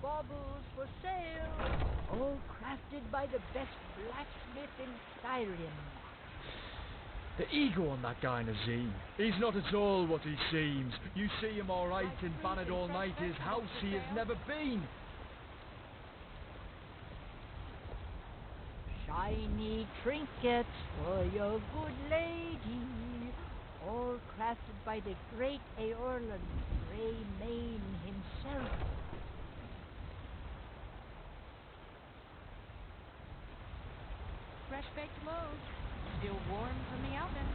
baubles for sale, all crafted by the best blacksmith in Skyrim. The ego on that guy, Nazim. He's not at all what he seems. You see him all right in Bannered all night, his house he has never been. Shiny trinkets for your good lady, all crafted by the great Eorlan Grey Mane himself. Fresh baked loaves, still warm from the oven.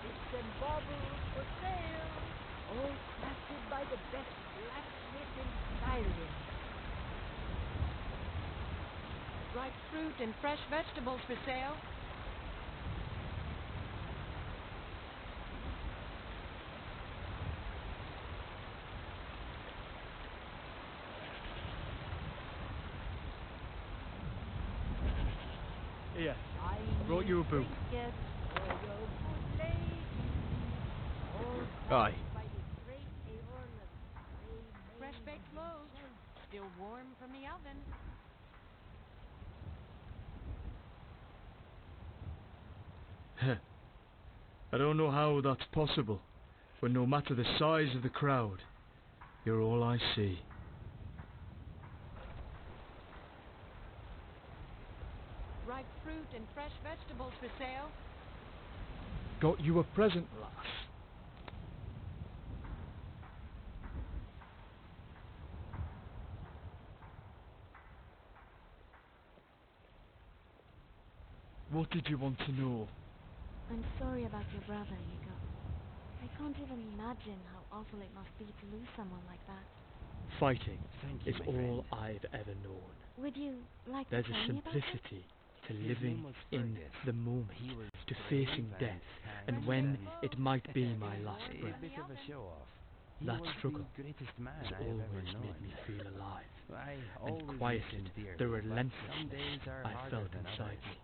Bits and baubles for sale, all crafted by the best blacksmith in Skyrim. Ripe fruit and fresh vegetables for sale. Here, brought you a boot. Aye. Fresh baked loaves, still warm from the oven. I don't know how that's possible, but no matter the size of the crowd, you're all I see. Ripe fruit and fresh vegetables for sale. Got you a present, lass. What did you want to know? I'm sorry about your brother, Inigo. I can't even imagine how awful it must be to lose someone like that. Fighting is all I've ever known. Would you like There's to a tell me about it? simplicity to living in the moment, to facing death, and when it might be my last breath. That struggle has always made me feel alive, and quieted the relentlessness I felt inside me.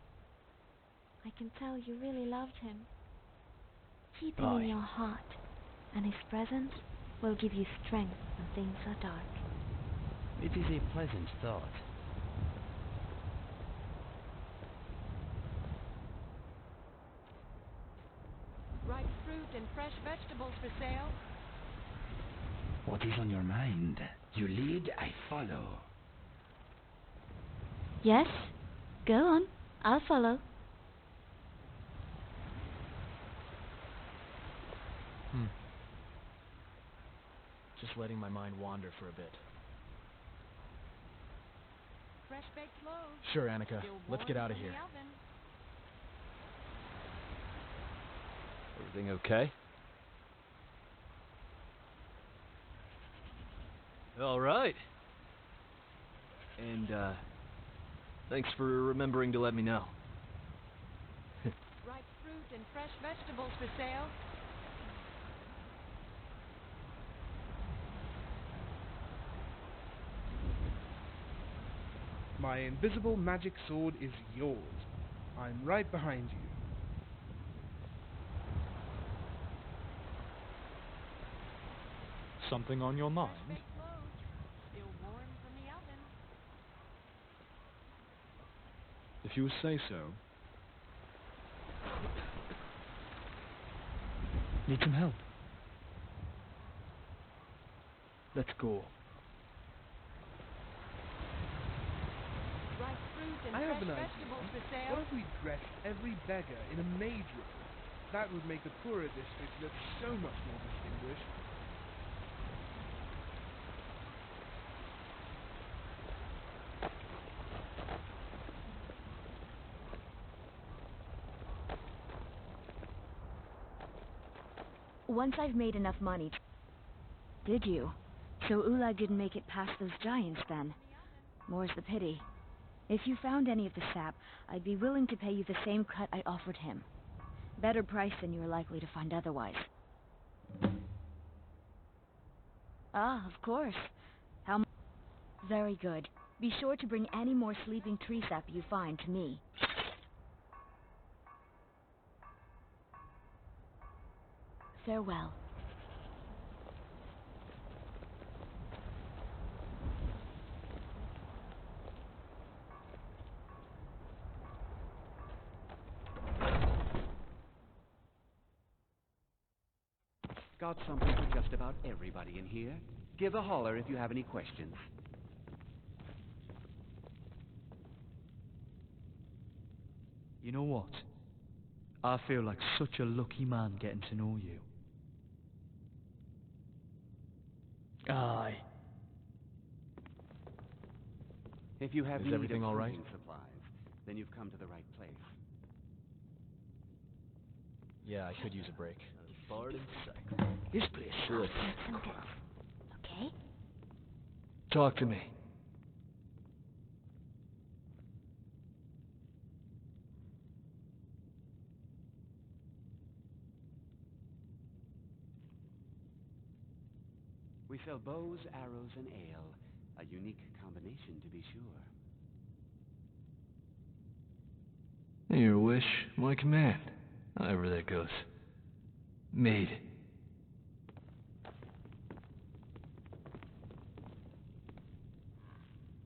I can tell you really loved him. Keep him in your heart, and his presence will give you strength when things are dark. It is a pleasant thought. Ripe fruit and fresh vegetables for sale. What is on your mind? You lead, I follow. Yes? Go on. I'll follow. Just letting my mind wander for a bit. Fresh baked loaves. Sure, Annika. Still Let's get warm out of from here. the oven. Everything okay? All right. And, thanks for remembering to let me know. Ripe fruit and fresh vegetables for sale. My invisible magic sword is yours. I'm right behind you. Something on your mind? Fresh baked loaves, still warm from the oven. If you say so. Need some help? Let's go. Ripe fruit and I have fresh an idea. vegetables for sale. What if we dressed every beggar in a maid robe? That would make the poorer districts look so much more distinguished. Once I've made enough money... Did you? So Ulag didn't make it past those giants then. More's the pity. If you found any of the sap, I'd be willing to pay you the same cut I offered him. Better price than you're likely to find otherwise. Ah, of course. How much? Very good. Be sure to bring any more sleeping tree sap you find to me. Farewell. Got something for just about everybody in here. Give a holler if you have any questions. You know what? I feel like such a lucky man getting to know you. Aye. If you have Is need everything of all right? hunting supplies, then you've come to the right place. Yeah, I could use a break. Not a bard in sight. This place sucks. Okay? Talk to me. We sell bows, arrows, and ale. A unique combination, to be sure. Your wish, my command. However that goes. Made.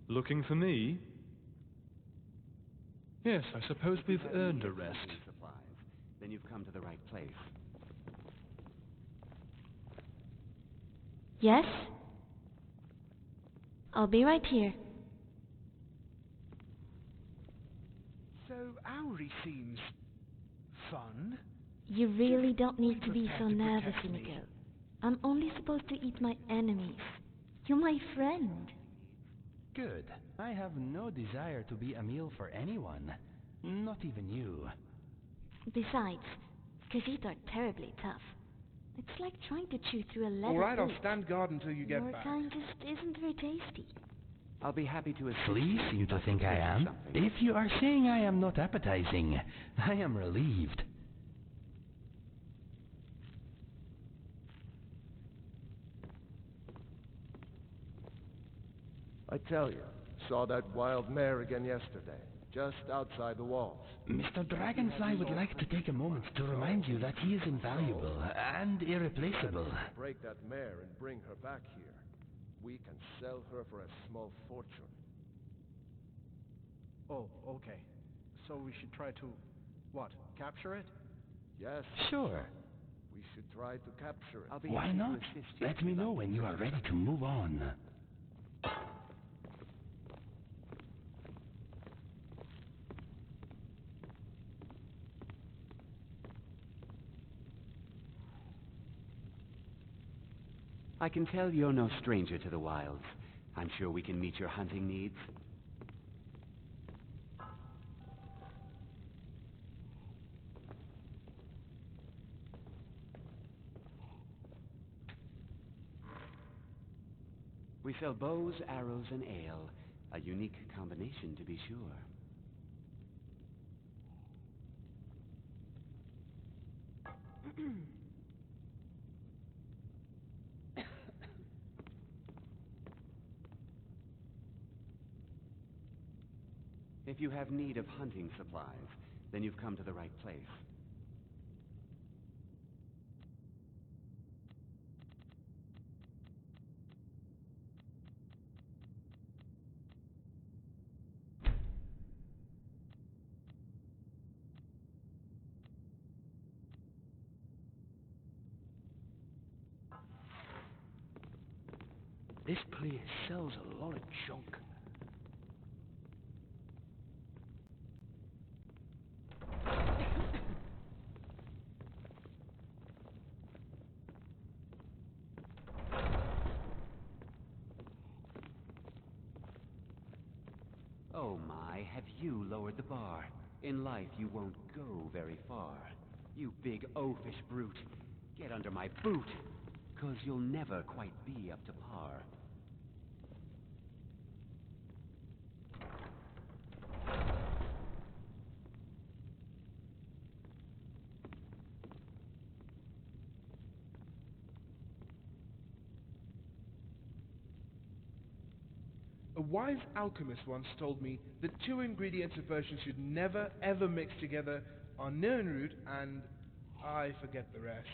Looking for me? Yes, I suppose we've earned a rest. Hunting supplies, then you've come to the right place. Yes? I'll be right here. So, Auri seems fun. You really don't need to be Prepare so to nervous, protect me. Inigo. I'm only supposed to eat my enemies. You're my friend. Good. I have no desire to be a meal for anyone. Not even you. Besides, Khajiit are terribly tough. It's like trying to chew through a leather Alright, I'll boot. stand guard until you get Your back. kind just isn't very tasty. I'll be happy to assist Please you you to if think I there's am. something. If you are saying I am not appetizing, I am relieved. I tell you, saw that wild mare again yesterday, just outside the walls. Mr. Dragonfly would like to take a moment to remind you that he is invaluable and irreplaceable. Break that mare and bring her back here. We can sell her for a small fortune. Oh, okay. So we should try to, what, capture it? Yes, Sure. we should try to capture it. I'll be Why happy not? to assist you Let if me you'd know like when to you are ready to move on. I can tell you're no stranger to the wilds. I'm sure we can meet your hunting needs. We sell bows, arrows, and ale. A unique combination, to be sure. If you have need of hunting supplies, then you've come to the right place. This place sells a lot of junk. Oh my, have you lowered the bar? In life you won't go very far. You big oafish brute. Get under my boot, 'cause you'll never quite be up to par. A wise alchemist once told me that 2 ingredients a version should never ever mix together are Nirnroot and I forget the rest.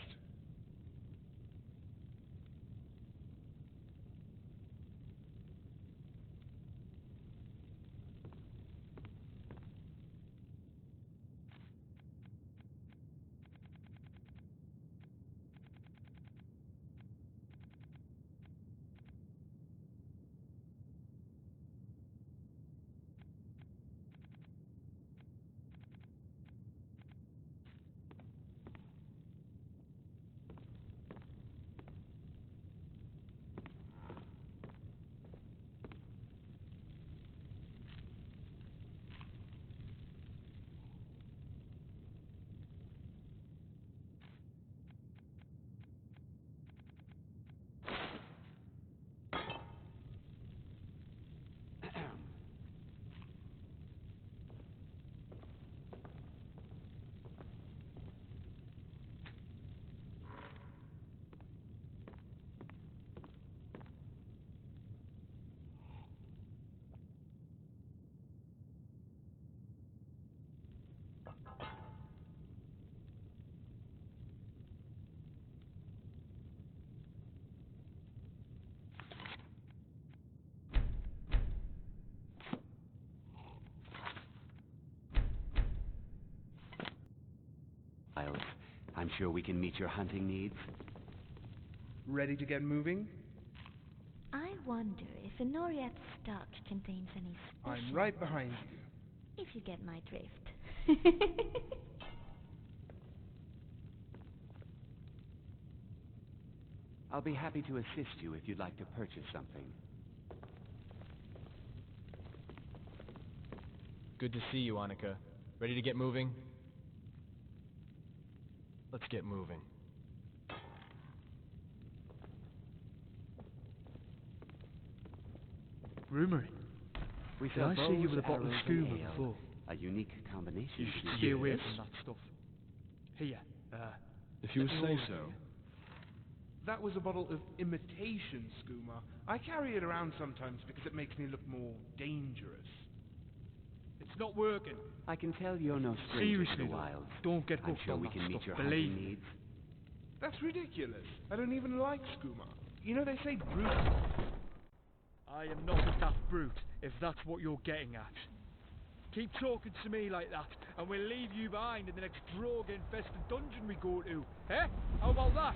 I'm sure we can meet your hunting needs. Ready to get moving? I wonder if Enoriath's stock contains any special... I'm right behind you. If you get my drift. I'll be happy to assist you if you'd like to purchase something. Good to see you, Annika. Ready to get moving? Let's get moving. Rumoring. We Did sell I see you bows, with a bottle of arrows, skooma and ale. before? A unique combination. You to should stay away use. from that stuff. Here, If you say so. That was a bottle of imitation skooma. I carry it around sometimes because it makes me look more dangerous. It's not working. I can tell you're no stranger Seriously, to the though, wilds. don't get I'm hooked sure on we that can meet stuff, your believe hunting me. needs. That's ridiculous. I don't even like skooma. You know, they say brute. I am not a daft brute, if that's what you're getting at. Keep talking to me like that, and we'll leave you behind in the next droga-infested dungeon we go to. Eh? How about that?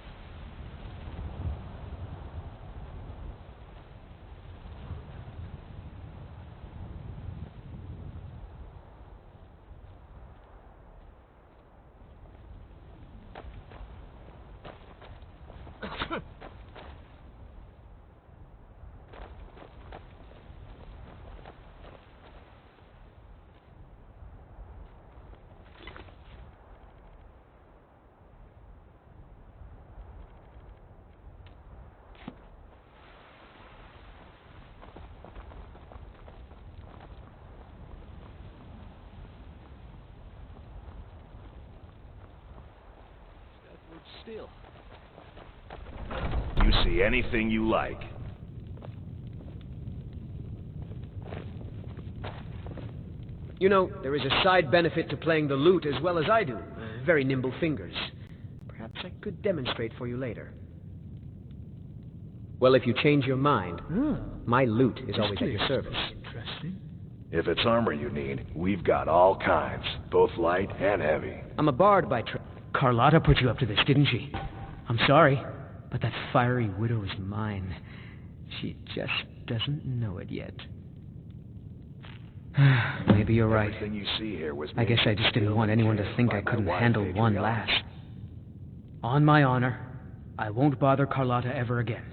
Still. You see anything you like. You know, there is a side benefit to playing the lute as well as I do. Very nimble fingers. Perhaps I could demonstrate for you later. Well, if you change your mind, my lute is always at your service. Interesting. If it's armor you need, we've got all kinds, both light and heavy. I'm a bard by trade. Carlotta put you up to this, didn't she? I'm sorry, but that fiery widow is mine. She just doesn't know it yet. Maybe you're right. Everything you see here was I guess I just didn't want anyone to think I couldn't handle one lass. On my honor, I won't bother Carlotta ever again.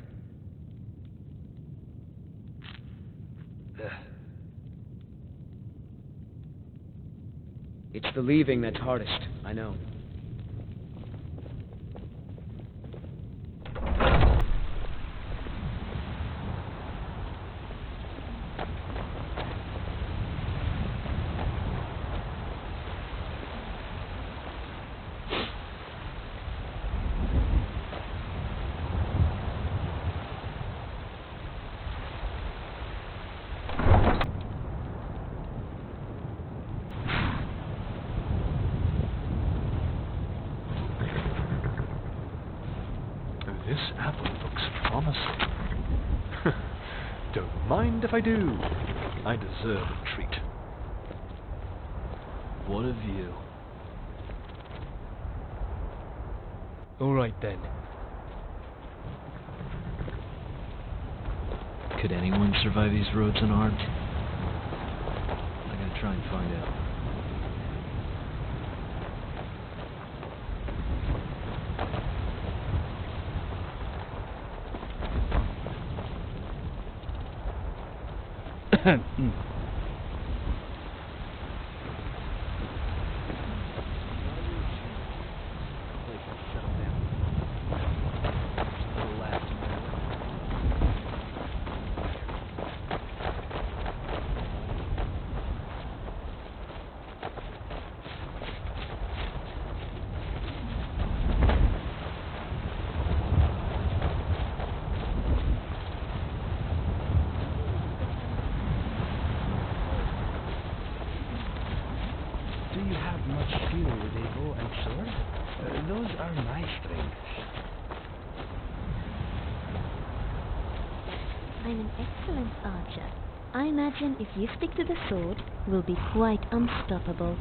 It's the leaving that's hardest, I know. This apple looks promising. Don't mind if I do. I deserve a treat. What a view. Alright then. Could anyone survive these roads unarmed? I gotta try and find out. Do you have much skill with a bow and sword? Those are my strengths. I'm an excellent archer. I imagine if you stick to the sword, we'll be quite unstoppable.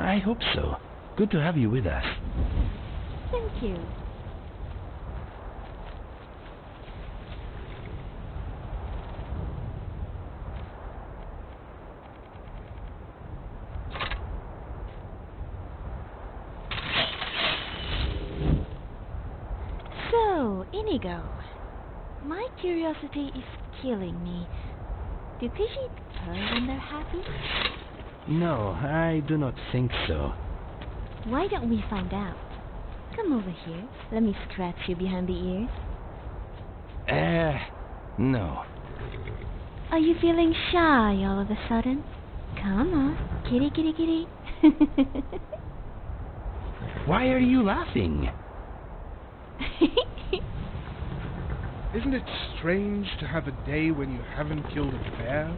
I hope so. Good to have you with us. Thank you. So, Inigo, my curiosity is killing me. Do fish eat pearl when they're happy? No, I do not think so. Why don't we find out? Come over here. Let me scratch you behind the ears. No. Are you feeling shy all of a sudden? Come on, kitty, kitty, kitty. Why are you laughing? Isn't it strange to have a day when you haven't killed a bear?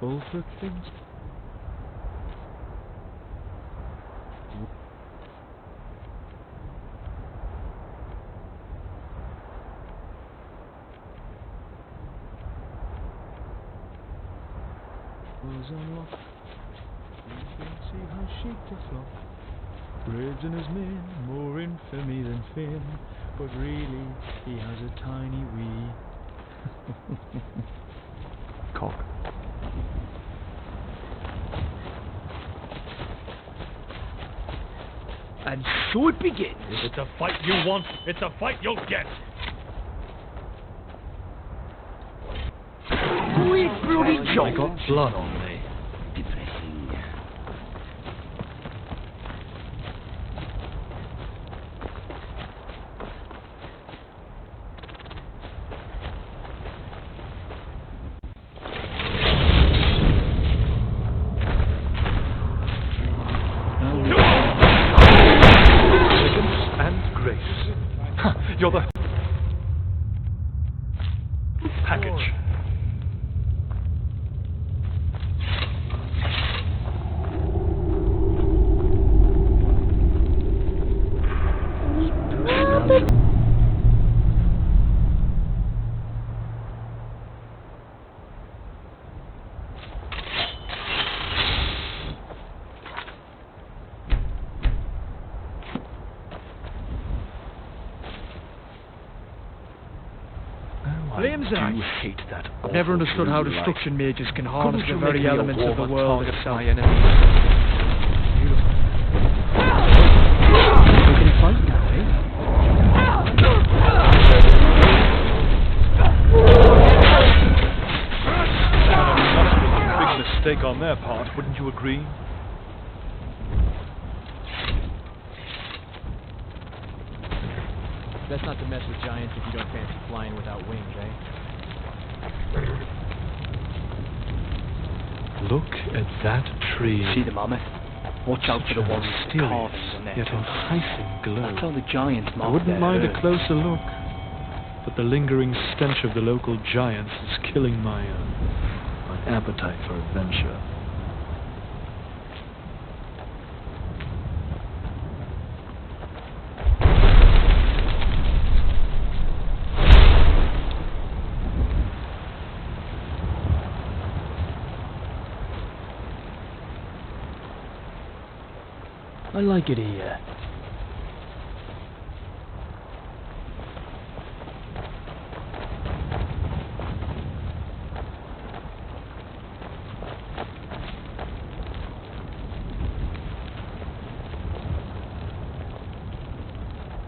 All for things. Was unlocked. You can see how chic the flock. Braids in his mane, more infamy than fame, but really he has a tiny wee cock. And so it begins. It's a fight you want, it's a fight you'll get. Sweet bloody jump. I got blood on me. Depressing. You're the package. Flames and ice. Hate that. Never understood how destruction mages can harness the very elements of the world itself. My enemies. We can fight now, eh? Big mistake on their part, wouldn't you agree? Best not to mess with giants if you don't fancy flying without wings, eh? Look at that tree. See the mammoth? Watch out for the ones with the carvings on their yet tusks. enticing glow. That's how the giants I mark wouldn't their mind a herds. closer look, but the lingering stench of the local giants is killing my appetite for adventure. I like it here.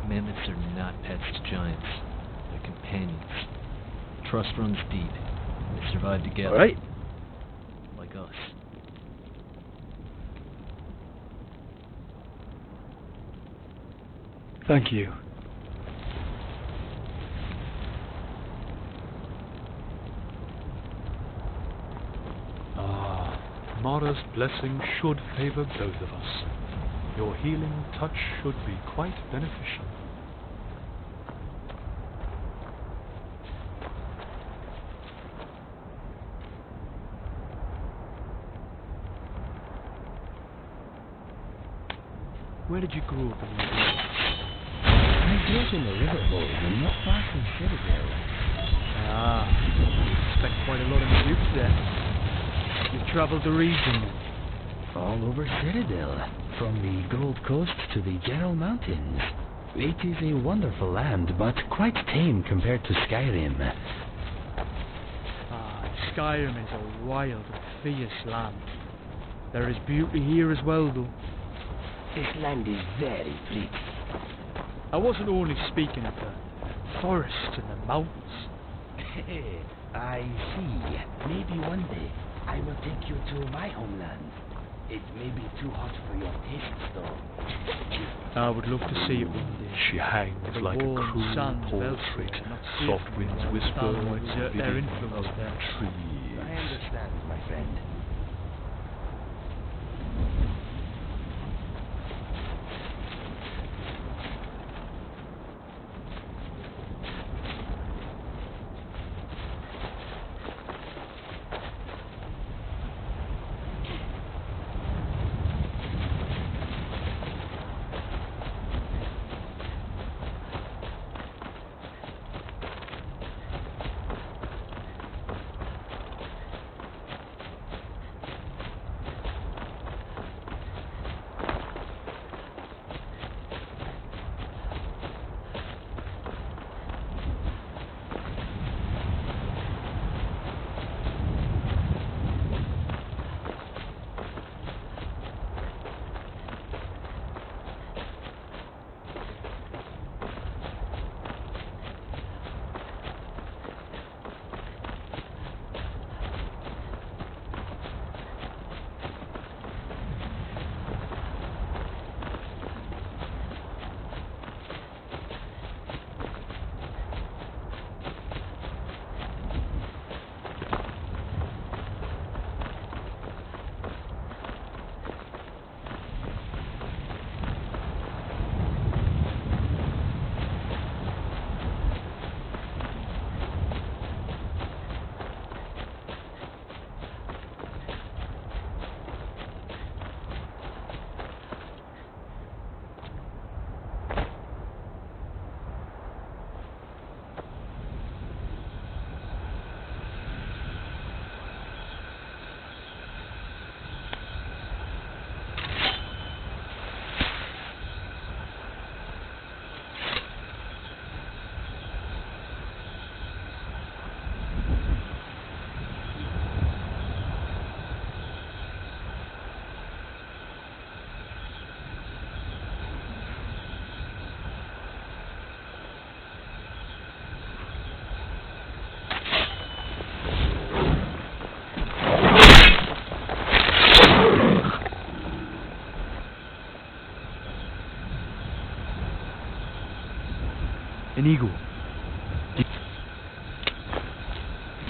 Mammoths are not pets to giants. They're companions. Trust runs deep. They survive together. Alright. Like us. Thank you. Mara's blessing should favor both of us. Your healing touch should be quite beneficial. Where did you grow up in the world? I grew up in the river valley, not far from Citadel. Ah, spent quite a lot of my youth there. You've travelled the region. All over Citadel, from the Gold Coast to the General Mountains. It is a wonderful land, but quite tame compared to Skyrim. Skyrim is a wild and fierce land. There is beauty here as well, though. This land is very pretty. I wasn't only speaking of the forests and the mountains. I see. Maybe one day I will take you to my homeland. It may be too hot for your tastes, though. I would love to see it one day. She hangs The like a warm cruel sands of portrait. Elsewhere, not safe Soft for winds wild whisper animals, like their bidding influence of there. trees. I understand, my friend. Inigo.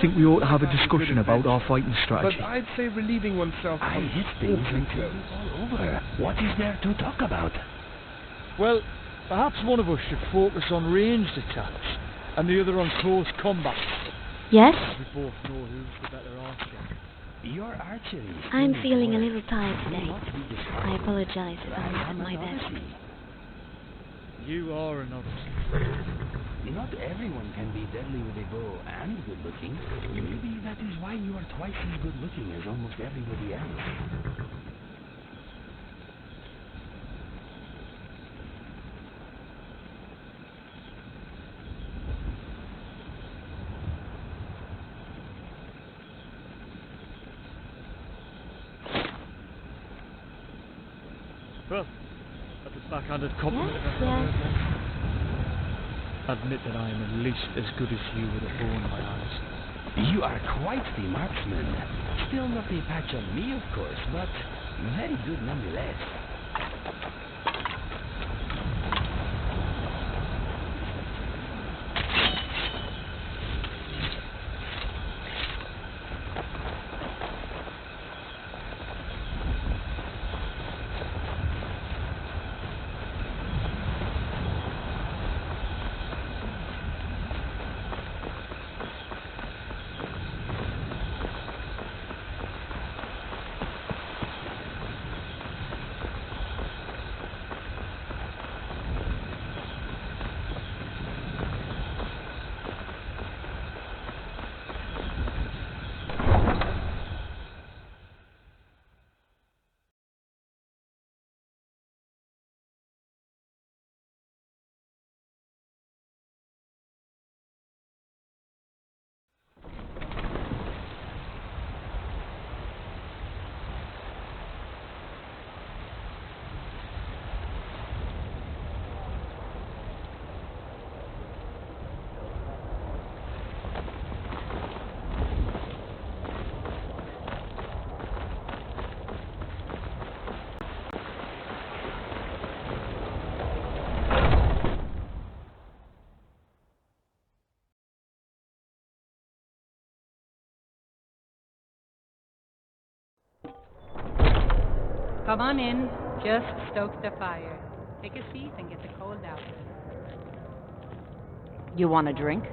think we ought to have a discussion about our fighting strategy. But I'd say relieving oneself I comes hit things awfully until close. it's all over. What is there to talk about? Well, perhaps one of us should focus on ranged attacks, and the other on close combat. Yes? We both know who's the better archer. Your archery is I'm still feeling a work. little tired You today. must be described I apologize if I'm by not at my another. best. You are another. Not everyone can be deadly with a bow and good looking. Maybe that is why you are twice as good looking as almost everybody else. Well, that's a backhanded compliment. Yes. Admit that I am at least as good as you with a bow in my eyes. You are quite the marksman. Still not a patch on me, of course, but very good nonetheless. Come on in. Just stoke the fire. Take a seat and get the cold out. You want a drink?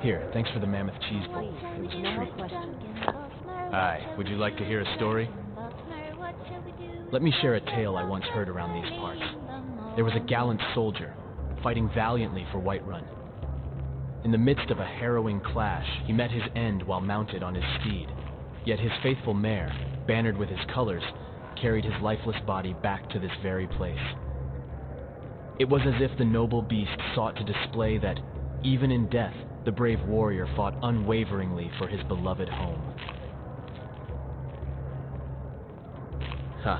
Here, thanks for the mammoth cheese bowl. It was a treat. Hi, would you like to hear a story? Let me share a tale I once heard around these parts. There was a gallant soldier, fighting valiantly for Whiterun. In the midst of a harrowing clash, he met his end while mounted on his steed. Yet his faithful mare, bannered with his colors, carried his lifeless body back to this very place. It was as if the noble beast sought to display that, even in death, the brave warrior fought unwaveringly for his beloved home. Ha,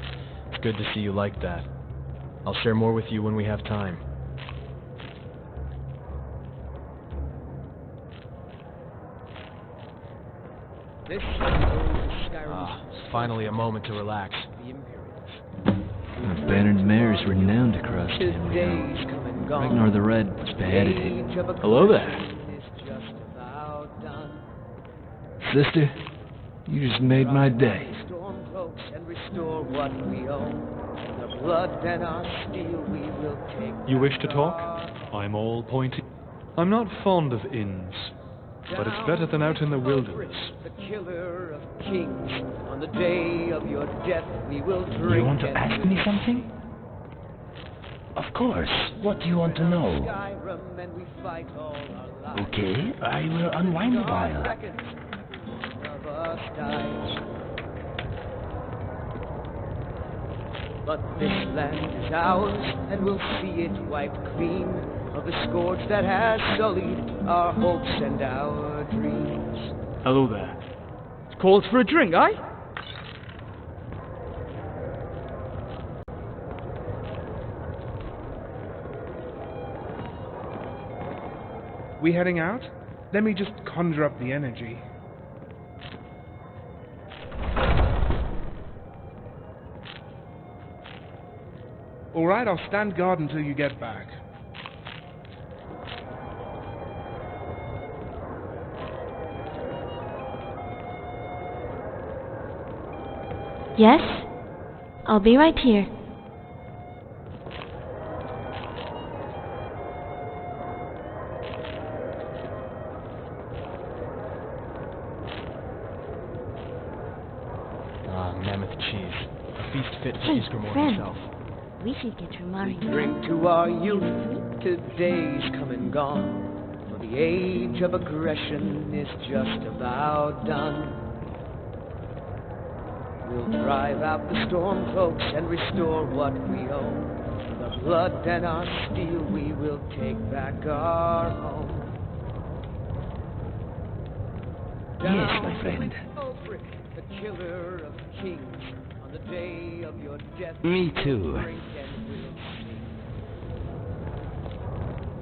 it's good to see you like that. I'll share more with you when we have time. Finally a moment to relax. The bannered mares renowned across Tamriel. Ragnar the Red beheaded him. Hello there. Sister, you just made my day. You wish to talk? I'm all pointing. I'm not fond of inns, but it's better than out in the wilderness. The killer of kings, on the day of your death we will drink. You want to ask me something? Of course. What do you want to know? Skyrim and we fight all our lives. Okay, I will unwind a while. Of us dies. But this land is ours, and we'll see it wiped clean of the scourge that has sullied our hopes and our dreams. Hello there. Calls for a drink, aye? We heading out? Let me just conjure up the energy. Alright, I'll stand guard until you get back. Yes? I'll be right here. Mammoth cheese. A feast fit for Hey, Isgrimor friend. himself. We should get your mommy. Drink to our youth, today's come and gone. For the age of aggression is just about done. We'll drive out the storm cloaks and restore what we own. For the blood and our steel we will take back our home. Yes, my friend. The killer of kings, on the day of your death. Me too.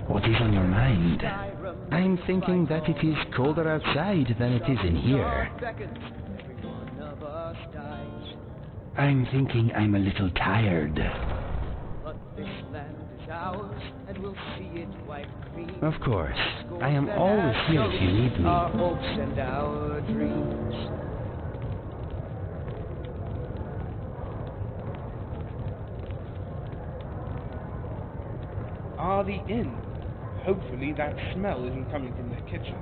What is on your mind? I'm thinking that it is colder outside than it is in here. I'm thinking I'm a little tired. But this land is ours, and we'll see it white clean. Of course. I am always here if you need me. Our hopes and our dreams. The inn. Hopefully that smell isn't coming from their kitchen.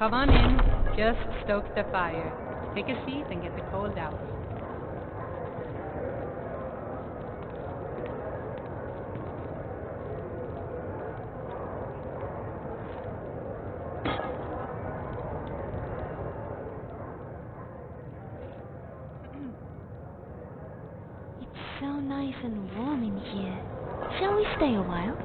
Come on in. Just stoke the fire. Take a seat and get the cold out. It's so nice and warm in here. Shall we stay a while?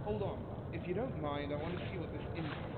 Hold on. If you don't mind, I want to see what this info